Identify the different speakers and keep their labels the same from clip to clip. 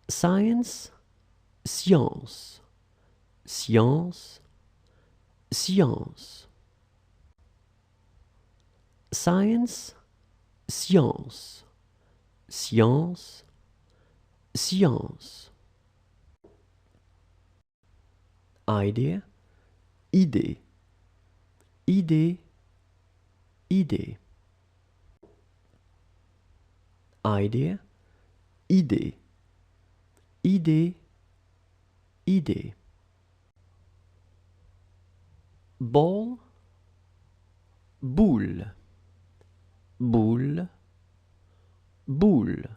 Speaker 1: Science, science, science, science. Science, science, science, science. Idea, idée, idée, idée. Idea, idée, idée, idée. Ball, boule, boule, boule.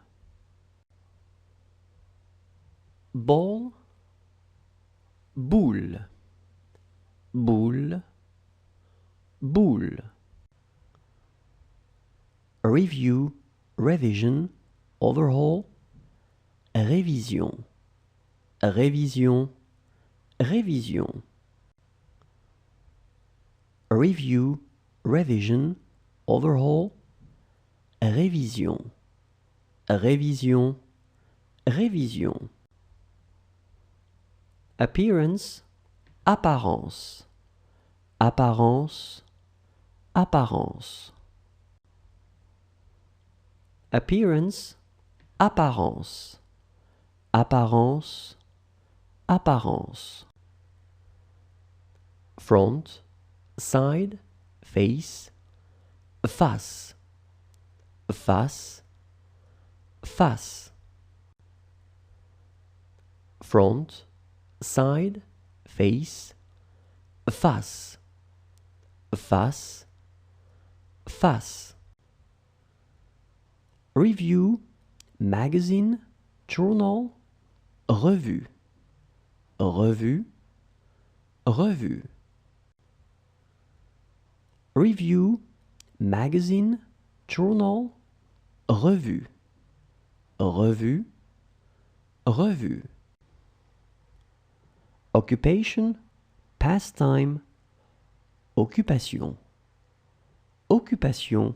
Speaker 1: Ball, boule, boule, boule. Review, revision, overhaul, révision, révision, révision. Review, revision, overhaul, révision, révision, révision. Appearance, apparence, apparence, apparence. Appearance, apparence, apparence, apparence. Front, side, face, face, face, face. Front, side, face, face, face, face. Review, magazine, journal, revue, revue, revue. Review, magazine, journal, revue, revue, revue. Occupation, pastime, occupation, occupation,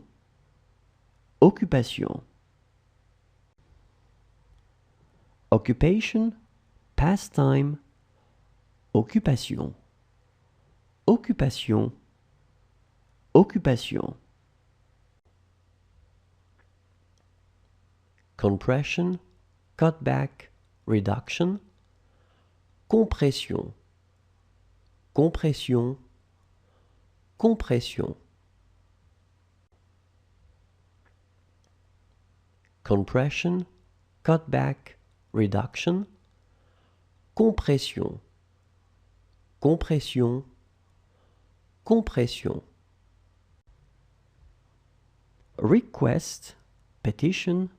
Speaker 1: occupation. Occupation, pastime, occupation, occupation, occupation. Compression, cutback, reduction, compression, compression, compression. Compression, cutback, reduction, compression, compression, compression. Request, petition,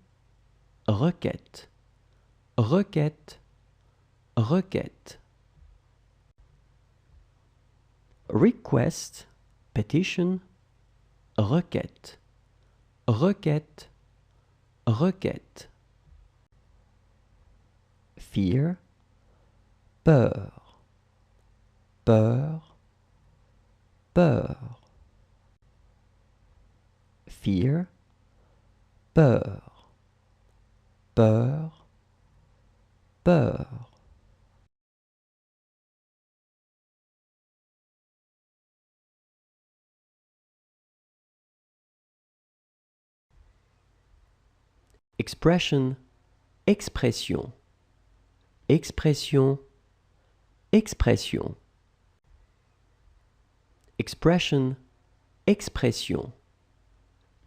Speaker 1: requête, requête, requête. Request, petition, requête, requête, requête. Fear, peur, peur, peur. Fear, peur, peur, peur. Expression, expression, expression, expression. Expression, expression,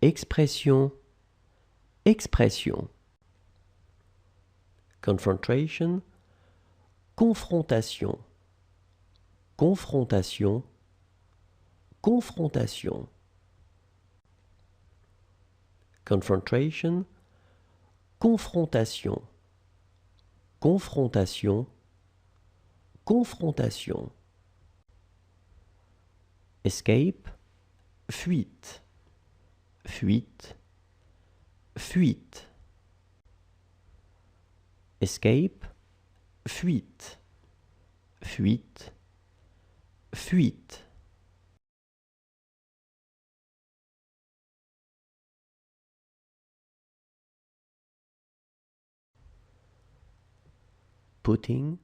Speaker 1: expression, expression. Confrontation, confrontation, confrontation, confrontation. Confrontation, confrontation, confrontation, confrontation. Escape, fuite, fuite, fuite. Escape, fuite, fuite, fuite. putting,